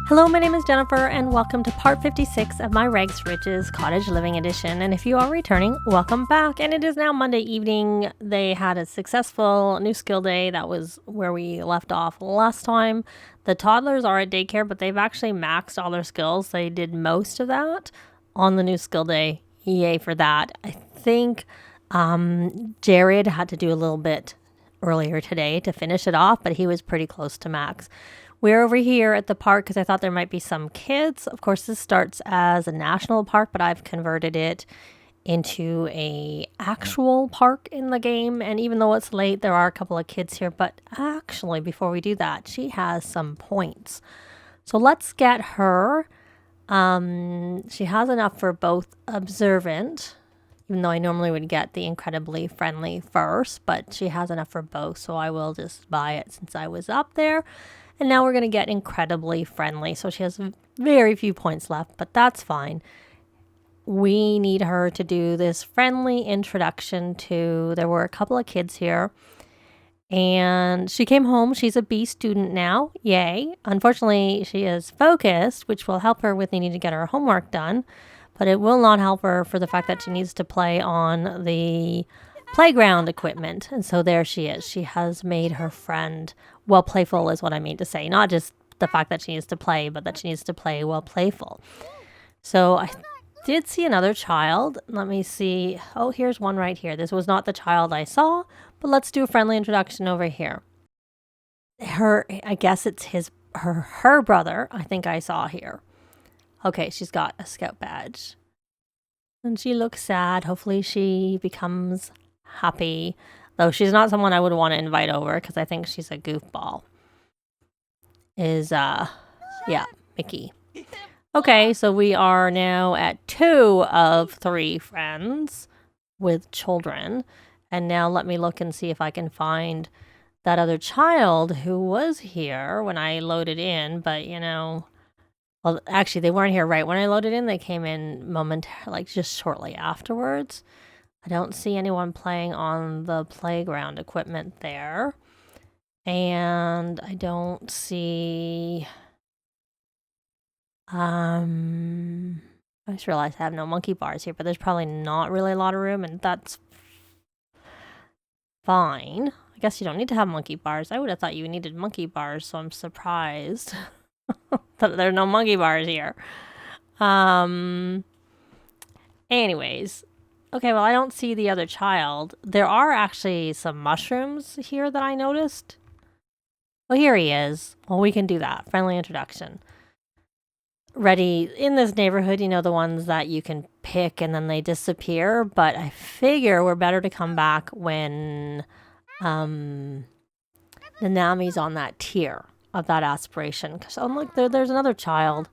Hello, my name is Jennifer, and welcome to part 56 of my Rags to Riches Cottage Living Edition. And if you are returning, welcome back. And it is now Monday evening. They had a successful new skill day. That was where we left off last time. The toddlers are at daycare, but they've actually maxed all their skills. They did most of that on the new skill day. Yay for that. I think Jared had to do a little bit earlier today to finish it off, but he was pretty close to max. We're over here at the park because I thought there might be some kids. Of course, this starts as a national park, but I've converted it into a actual park in the game. And even though it's late, there are a couple of kids here. But actually, before we do that, she has some points. So let's get her. She has enough for both observant, even though I normally would get the incredibly friendly first, but she has enough for both. So I will just buy it since I was up there. And now we're going to get incredibly friendly. So she has very few points left, but that's fine. We need her to do this friendly introduction to, there were a couple of kids here. And she came home. She's a B student now. Yay. Unfortunately, she is focused, which will help her with needing to get her homework done. But it will not help her for the fact that she needs to play on the playground equipment. And so there she is. She has made her friend well playful is what I mean to say. Not just the fact that she needs to play, but that she needs to play well playful. So I did see another child. Let me see. Oh, here's one right here. This was not the child I saw, but let's do a friendly introduction over here. I guess it's her brother, I think I saw here. Okay, she's got a scout badge. And she looks sad. Hopefully she becomes happy. Though she's not someone I would want to invite over because I think she's a goofball. Yeah, Mickey. Okay, so we are now at 2 of 3 friends with children. And now let me look and see if I can find that other child who was here when I loaded in. But, well, actually, they weren't here right when I loaded in. They came in momentarily, like just shortly afterwards. I don't see anyone playing on the playground equipment there. And I don't see... I just realized I have no monkey bars here, but there's probably not really a lot of room, and that's fine. I guess you don't need to have monkey bars. I would have thought you needed monkey bars, so I'm surprised that there are no monkey bars here. Anyways... Okay, well, I don't see the other child. There are actually some mushrooms here that I noticed. Well, here he is. Well, we can do that. Friendly introduction. Ready in this neighborhood, the ones that you can pick and then they disappear. But I figure we're better to come back when Nanami's on that tier of that aspiration. Because, oh, look, there's another child.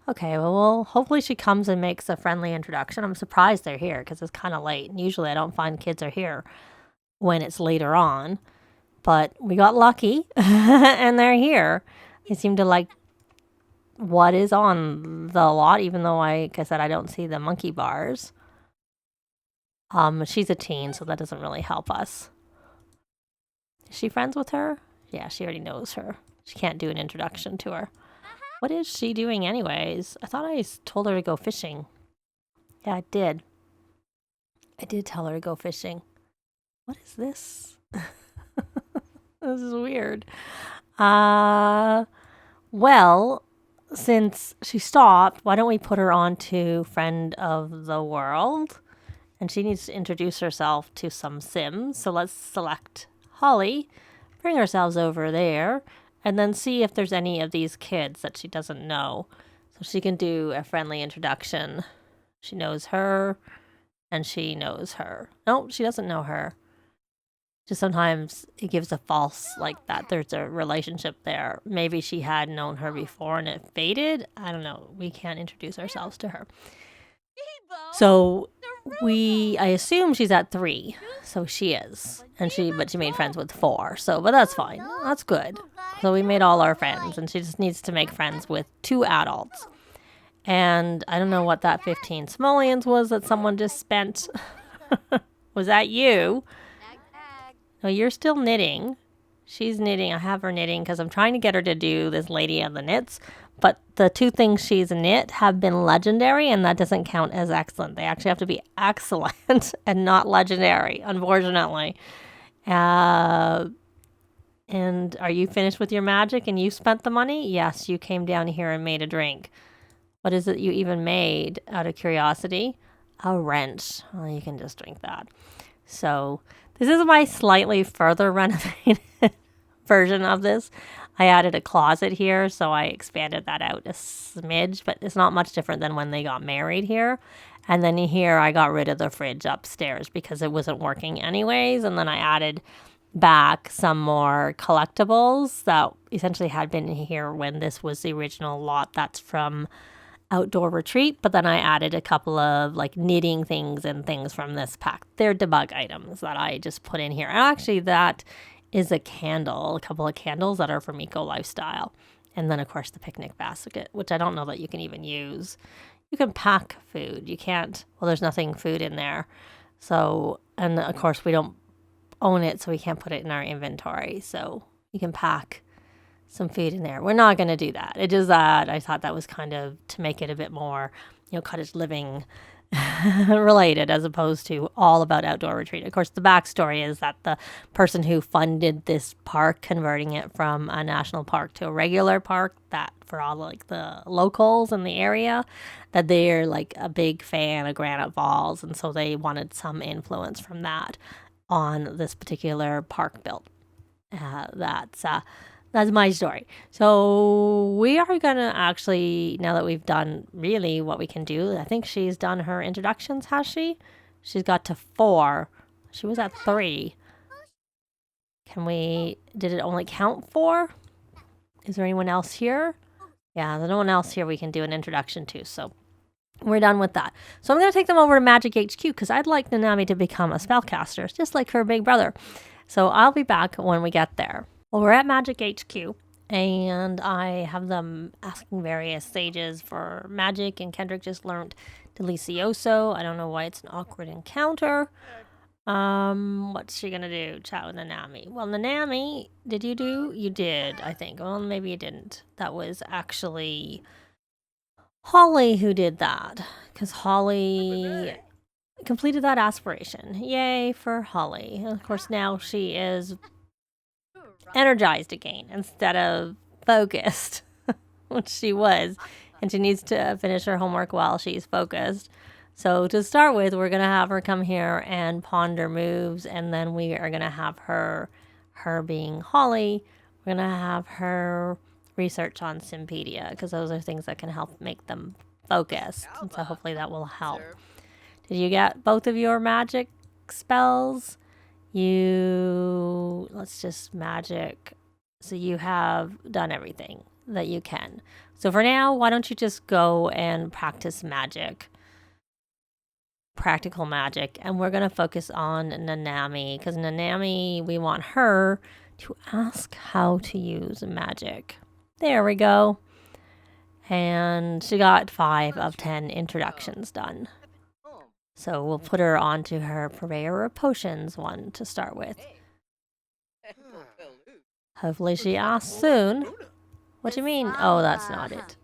Okay, well, hopefully she comes and makes a friendly introduction. I'm surprised they're here because it's kind of late. And usually I don't find kids are here when it's later on. But we got lucky and they're here. They seem to like what is on the lot, even though, like I said, I don't see the monkey bars. She's a teen, so that doesn't really help us. Is she friends with her? Yeah, she already knows her. She can't do an introduction to her. What is she doing anyways? I thought I told her to go fishing. Yeah, I did. I did tell her to go fishing. What is this? This is weird. Well, since she stopped, why don't we put her on to Friend of the World? And she needs to introduce herself to some Sims. So let's select Holly, bring ourselves over there. And then see if there's any of these kids that she doesn't know. So she can do a friendly introduction. She knows her, and she knows her. No, she doesn't know her. Just sometimes it gives a false, like that there's a relationship there. Maybe she had known her before and it faded. I don't know. We can't introduce ourselves to her. So I assume she's at 3. So she is. But she made friends with 4. But that's fine. That's good. So we made all our friends, and she just needs to make friends with 2 adults. And I don't know what that 15 simoleons was that someone just spent. Was that you? No, you're still knitting. she's knitting. I have her knitting because I'm trying to get her to do this Lady of the Knits. But the 2 things she's knit have been legendary, and that doesn't count as excellent. They actually have to be excellent and not legendary, unfortunately. And are you finished with your magic and you spent the money? Yes, you came down here and made a drink. What is it you even made, out of curiosity? A wrench. Well, you can just drink that. So this is my slightly further renovated version of this. I added a closet here, so I expanded that out a smidge, but it's not much different than when they got married here. And then here I got rid of the fridge upstairs because it wasn't working anyways. And then I added back some more collectibles that essentially had been here when this was the original lot that's from Outdoor Retreat, but then I added a couple of like knitting things and things from this pack. They're debug items that I just put in here. And actually that is a candle, a couple of candles that are from Eco Lifestyle. And then of course the picnic basket, which I don't know that you can even use. You can pack food. You can't, well, there's nothing food in there. So, and of course we don't own it, so we can't put it in our inventory. So you can pack some food in there. We're not going to do that. It is that I thought that was kind of to make it a bit more, cottage living related as opposed to all about Outdoor Retreat. Of course, the backstory is that the person who funded this park, converting it from a national park to a regular park, that for all like the locals in the area, that they're like a big fan of Granite Falls, and so they wanted some influence from that on this particular park built. That's my story. So we are going to actually, now that we've done really what we can do, I think she's done her introductions, has she? She's got to 4. She was at 3. Did it only count 4? Is there anyone else here? Yeah, there's no one else here we can do an introduction to, so we're done with that. So I'm going to take them over to Magic HQ because I'd like Nanami to become a spellcaster, just like her big brother. So I'll be back when we get there. Well, we're at Magic HQ, and I have them asking various sages for magic, and Kendrick just learned Delicioso. I don't know why it's an awkward encounter. What's she gonna do? Chat with Nanami. Well, Nanami, did you do? You did, I think. Well, maybe you didn't. That was actually Holly who did that, because Holly completed that aspiration. Yay for Holly. And of course, now she is energized again instead of focused, which she was, and she needs to finish her homework while she's focused. So to start with, we're going to have her come here and ponder moves, and then we are going to have her being Holly, we're going to have her research on Simpedia, because those are things that can help make them focus, and so hopefully that will help. Did you get both of your magic spells? Let's just magic. So you have done everything that you can. So for now, why don't you just go and practice magic, practical magic, and we're going to focus on Nanami, because Nanami, we want her to ask how to use magic. There we go. And she got 5 of 10 introductions done. So we'll put her onto her Purveyor of Potions one to start with. Hopefully she asks soon. What do you mean? Oh, that's not it.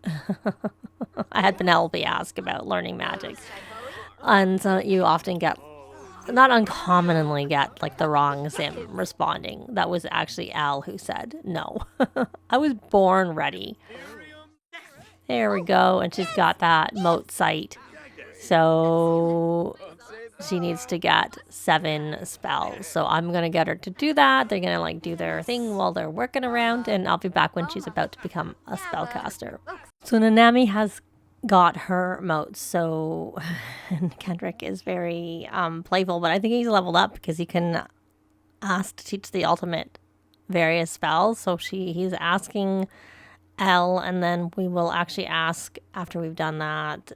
I had Penelope ask about learning magic. And so you often get, not uncommonly get, like the wrong sim responding. That was actually Al who said no. I was born ready. There we go. And she's got that moat site. So she needs to get 7 spells. So I'm going to get her to do that. They're going to like do their thing while they're working around, and I'll be back when she's about to become a spellcaster. So Nanami has got her moats. So and Kendrick is very playful, but I think he's leveled up because he can ask to teach the ultimate various spells. So he's asking L, and then we will actually ask after we've done that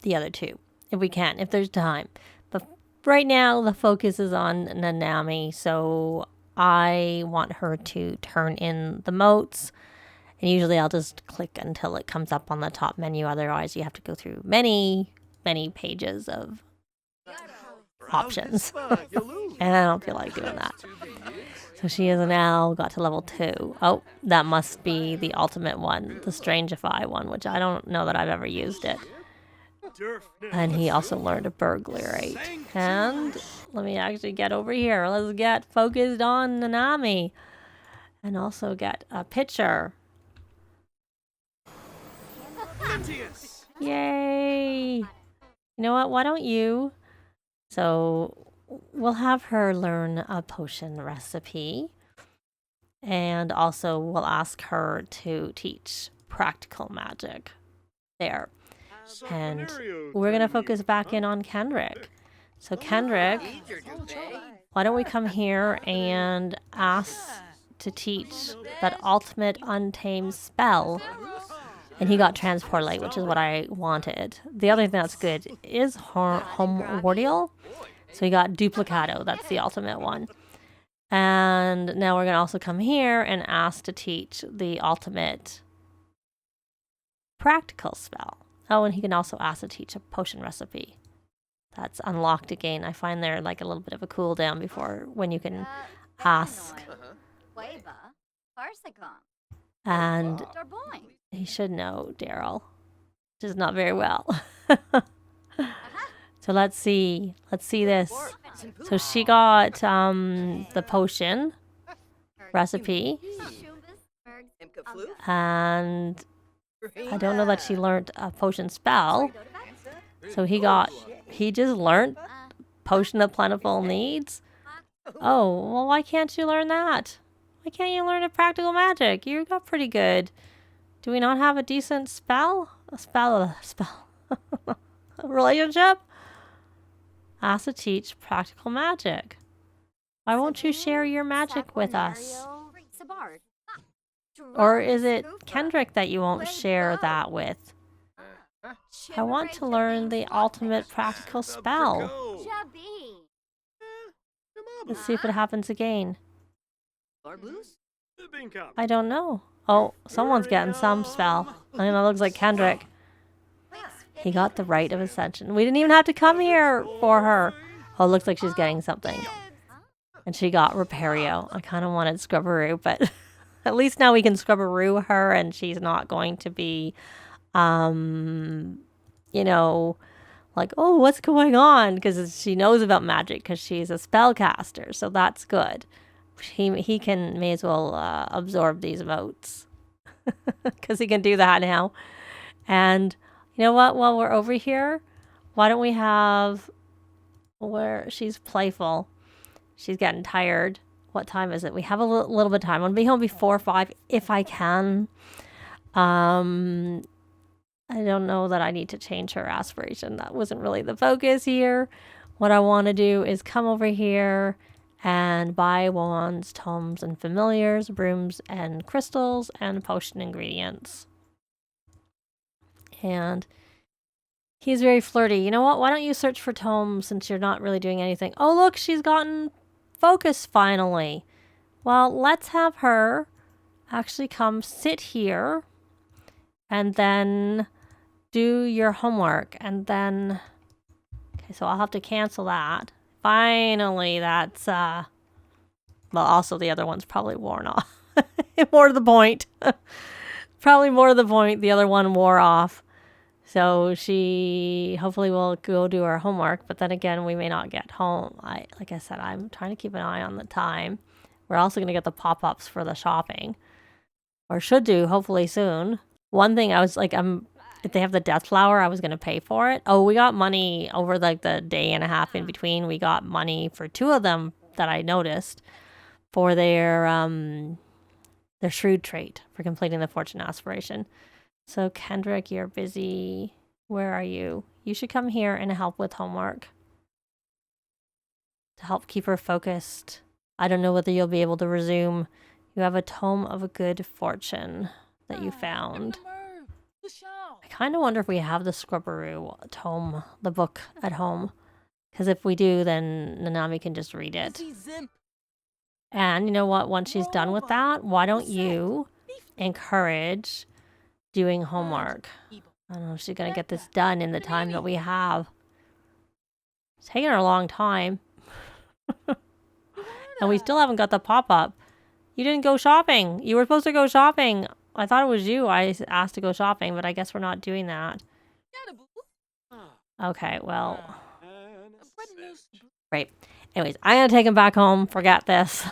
the other 2 if we can, if there's time. But right now the focus is on Nanami, so I want her to turn in the moats, and usually I'll just click until it comes up on the top menu. Otherwise you have to go through many pages of options and I don't feel like doing that. So she has now got to level 2. Oh, that must be the ultimate one, the Strangify one, which I don't know that I've ever used it. And he also learned a burglary. And let me actually get over here. Let's get focused on Nanami. And also get a picture. Yay! You know what? Why don't you? So we'll have her learn a potion recipe. And also we'll ask her to teach practical magic there. And we're going to focus back in on Kendrick. So Kendrick, why don't we come here and ask to teach that ultimate untamed spell. And he got Transport Light, which is what I wanted. The other thing that's good is Homewordial. So he got Duplicado. That's the ultimate one. And now we're going to also come here and ask to teach the ultimate practical spell. Oh, and he can also ask to teach a potion recipe. That's unlocked again. I find there like a little bit of a cooldown before when you can ask. And he should know Daryl, which is not very well. So let's see. Let's see this. So she got the potion recipe. And I don't know that she learned a potion spell. So he just learned Potion of Plentiful Needs. Oh, well, why can't you learn that? Why can't you learn a practical magic? You got pretty good. Do we not have a decent spell? A spell. A relationship? Ask to teach practical magic. Why won't you share your magic with us? Or is it Kendrick that you won't share that with? I want to learn the ultimate practical spell. Let's see if it happens again. I don't know. Oh, someone's getting some spell. I mean, it looks like Kendrick. He got the Rite of Ascension. We didn't even have to come here for her. Oh, it looks like she's getting something. And she got Repario. I kind of wanted Scrubberoo, but at least now we can Scrubberoo her and she's not going to be, you know, like, oh, what's going on? Because she knows about magic because she's a spellcaster. So that's good. He may as well absorb these votes because he can do that now. And you know what? While we're over here, why don't we have where she's playful? She's getting tired. What time is it? We have a little bit of time. I'll be home before 5 if I can. I don't know that I need to change her aspiration. That wasn't really the focus here. What I want to do is come over here and buy wands, tomes, and familiars, brooms, and crystals, and potion ingredients. And he's very flirty. You know what? Why don't you search for tomes since you're not really doing anything? Oh, look, she's gotten focus finally. Well, let's have her actually come sit here and then do your homework. And then, okay, so I'll have to cancel that. Finally, that's, well, also the other one's probably worn off. More to the point. Probably more to the point, the other one wore off. So she hopefully will go do her homework, but then again, we may not get home. Like I said, I'm trying to keep an eye on the time. We're also going to get the pop-ups for the shopping, or should do, hopefully soon. One thing I was like, if they have the death flower, I was going to pay for it. Oh, we got money over like the day and a half in between. We got money for 2 of them that I noticed for their shrewd trait for completing the fortune aspiration. So Kendrick, you're busy. Where are you? You should come here and help with homework to help keep her focused. I don't know whether you'll be able to resume. You have a tome of a good fortune that you found. I kind of wonder if we have the Scrubberoo tome, the book at home. Because if we do, then Nanami can just read it. And you know what? Once she's done with that, why don't you encourage doing homework? I don't know if she's going to get this done in the time that we have. It's taking her a long time. And we still haven't got the pop-up. You didn't go shopping. You were supposed to go shopping. I thought it was you I asked to go shopping, but I guess we're not doing that. Okay, well. Great. Anyways, I'm going to take him back home. Forget this.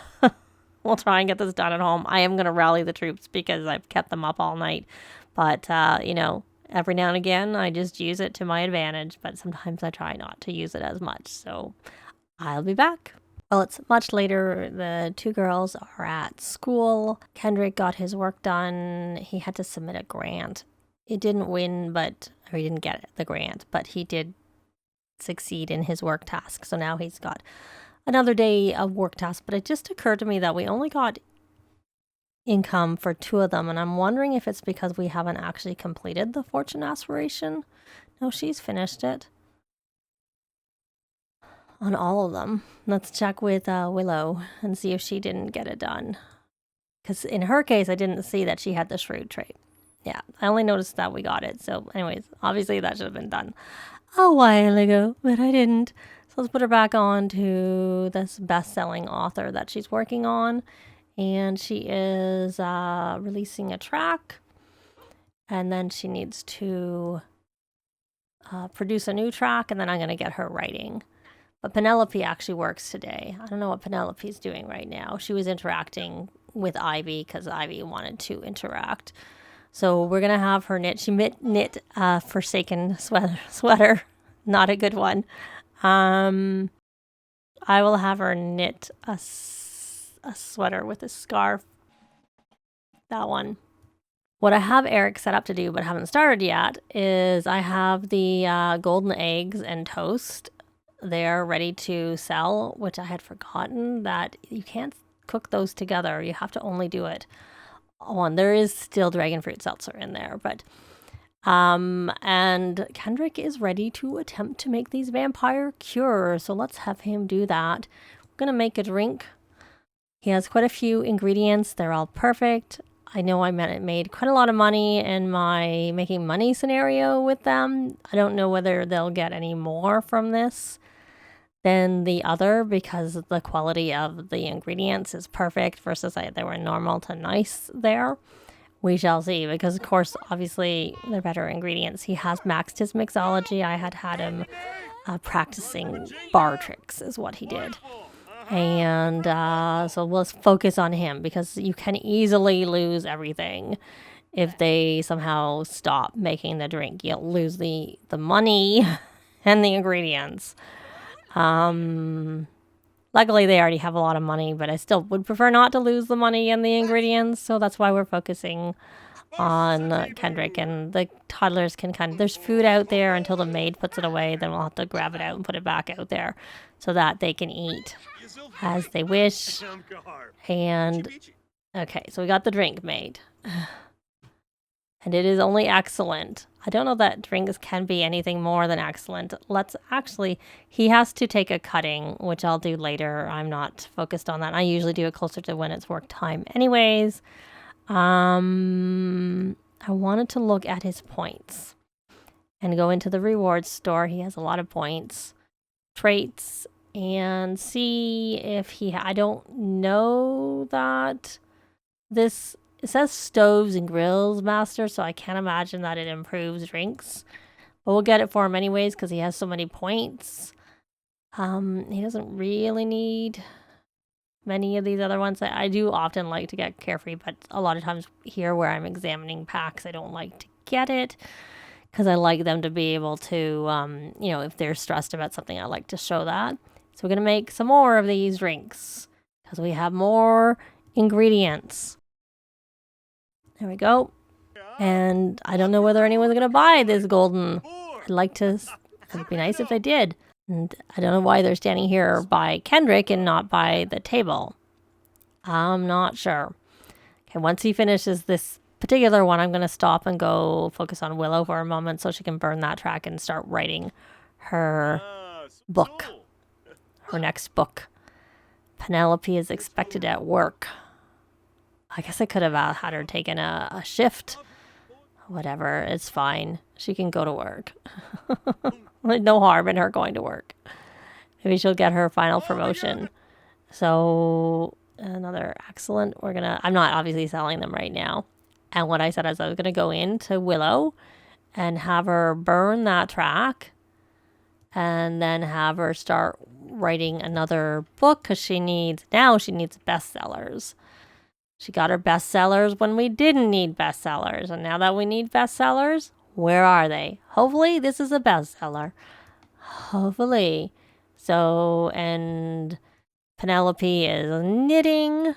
We'll try and get this done at home. I am going to rally the troops because I've kept them up all night. But, you know, every now and again, I just use it to my advantage. But sometimes I try not to use it as much. So I'll be back. Well, it's much later. The two girls are at school. Kendrick got his work done. He had to submit a grant. He didn't win, or he didn't get the grant, but he did succeed in his work task. So now he's got another day of work task. But it just occurred to me that we only got income for 2 of them. And I'm wondering if it's because we haven't actually completed the fortune aspiration. No, she's finished it. On all of them. Let's check with Willow and see if she didn't get it done. Because in her case, I didn't see that she had the shrewd trait. Yeah, I only noticed that we got it. So anyways, obviously that should have been done a while ago, but I didn't. So let's put her back on to this best-selling author that she's working on. And she is releasing a track. And then she needs to produce a new track, and then I'm going to get her writing. But Penelope actually works today. I don't know what Penelope's doing right now. She was interacting with Ivy because Ivy wanted to interact. So we're going to have her knit. She knit a Forsaken sweater. Not a good one. I will have her knit a sweater with a scarf. That one. What I have Eric set up to do but haven't started yet is I have the golden eggs and toast. They're ready to sell, which I had forgotten that you can't cook those together. You have to only do it on. There is still dragon fruit seltzer in there, but and Kendrick is ready to attempt to make these vampire cures. So let's have him do that. We're gonna make a drink. He has quite a few ingredients. They're all perfect. I know I made quite a lot of money in my making money scenario with them. I don't know whether they'll get any more from this than the other because the quality of the ingredients is perfect versus they were normal to nice there. We shall see because, of course, obviously they're better ingredients. He has maxed his mixology. I had him practicing bar tricks is what he did. And so let's focus on him because you can easily lose everything if they somehow stop making the drink. You'll lose the money and the ingredients. Luckily, they already have a lot of money, but I still would prefer not to lose the money and the ingredients. So that's why we're focusing on Kendrick. And the toddlers can there's food out there until the maid puts it away. Then we'll have to grab it out and put it back out there so that they can eat as they wish. And okay, so we got the drink made. And it is only excellent. I don't know that drinks can be anything more than excellent. He has to take a cutting, which I'll do later. I'm not focused on that. I usually do it closer to when it's work time anyways. I wanted to look at his points and go into the rewards store. He has a lot of points, traits, and see if I don't know that this... It says stoves and grills master, so I can't imagine that it improves drinks. But we'll get it for him anyways because he has so many points. He doesn't really need many of these other ones. I do often like to get Carefree, but a lot of times here where I'm examining packs, I don't like to get it because I like them to be able to, if they're stressed about something, I like to show that. So we're going to make some more of these drinks because we have more ingredients. There we go. And I don't know whether anyone's going to buy this golden. It'd be nice if they did. And I don't know why they're standing here by Kendrick and not by the table. I'm not sure. Okay, once he finishes this particular one, I'm going to stop and go focus on Willow for a moment so she can burn that track and start writing her book. Her next book. Penelope is expected at work. I guess I could have had her taken a shift. Whatever, it's fine. She can go to work. No harm in her going to work. Maybe she'll get her final promotion So another excellent. I'm not obviously selling them right now. And what I said is I was going to go into Willow and have her burn that track and then have her start writing another book because she needs bestsellers. She got her bestsellers when we didn't need bestsellers. And now that we need bestsellers, where are they? Hopefully this is a bestseller. Hopefully. So, and Penelope is knitting.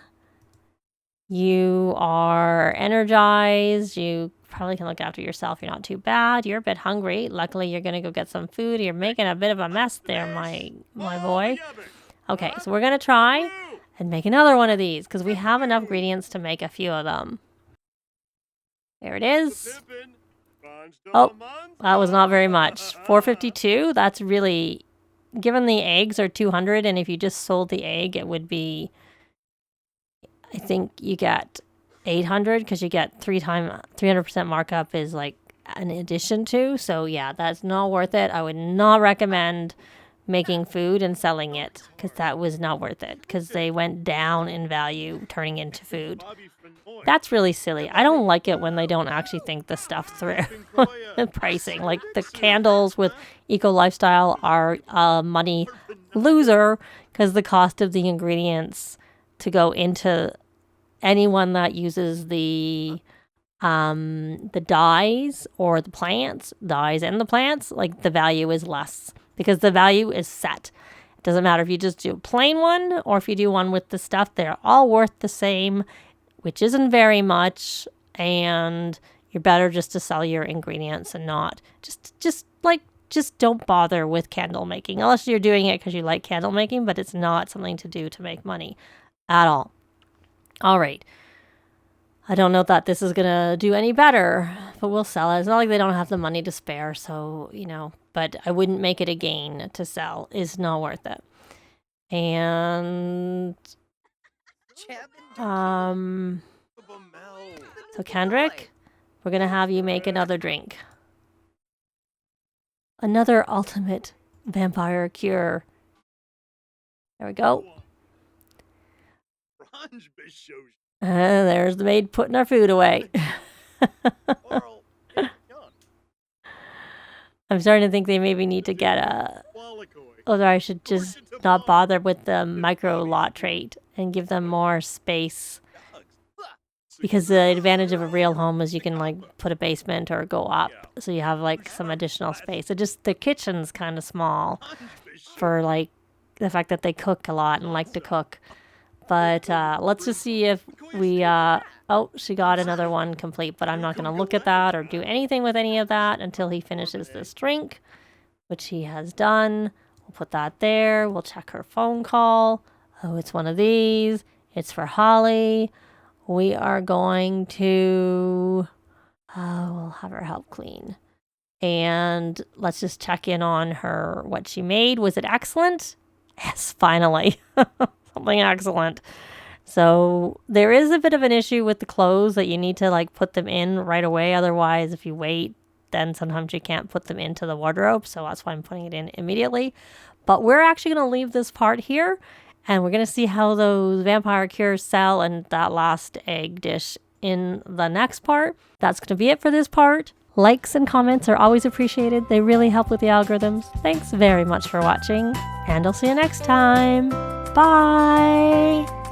You are energized. You probably can look after yourself. You're not too bad. You're a bit hungry. Luckily, you're going to go get some food. You're making a bit of a mess there, my boy. Okay, so we're going to try and make another one of these because we have enough ingredients to make a few of them. There it is. Oh, that was not very much. 452. That's really, given the eggs are 200, and if you just sold the egg, it would be, I think you get 800 because you get 300% markup is like an addition to. So yeah, that's not worth it. I would not recommend making food and selling it because that was not worth it because they went down in value turning into food. That's really silly. I don't like it when they don't actually think the stuff through. The pricing, like the candles with Eco Lifestyle are a money loser because the cost of the ingredients to go into anyone that uses the dyes or the plants, dyes and the plants, like the value is less because the value is set. It doesn't matter if you just do a plain one or if you do one with the stuff, they're all worth the same, which isn't very much, and you're better just to sell your ingredients and not just don't bother with candle making unless you're doing it because you like candle making, but it's not something to do to make money at all. All right. I don't know that this is going to do any better, but we'll sell it. It's not like they don't have the money to spare, so, but I wouldn't make it a gain to sell. It's not worth it. And so Kendrick, we're going to have you make another drink. Another ultimate vampire cure. There we go. There's the maid putting our food away. I'm starting to think they maybe need to get although I should just not bother with the micro lot trait and give them more space. Because the advantage of a real home is you can put a basement or go up. So you have some additional space. It just, the kitchen's kind of small for the fact that they cook a lot and like to cook. But let's just see if we, oh, she got another one complete, but I'm not going to look at that or do anything with any of that until he finishes this drink, which he has done. We'll put that there. We'll check her phone call. Oh, it's one of these. It's for Holly. We are going to, we'll have her help clean. And let's just check in on her, what she made. Was it excellent? Yes, finally. Something excellent. So there is a bit of an issue with the clothes that you need to put them in right away. Otherwise, if you wait, then sometimes you can't put them into the wardrobe. So that's why I'm putting it in immediately. But we're actually going to leave this part here. And we're going to see how those vampire cures sell and that last egg dish in the next part. That's going to be it for this part. Likes and comments are always appreciated. They really help with the algorithms. Thanks very much for watching, and I'll see you next time. Bye!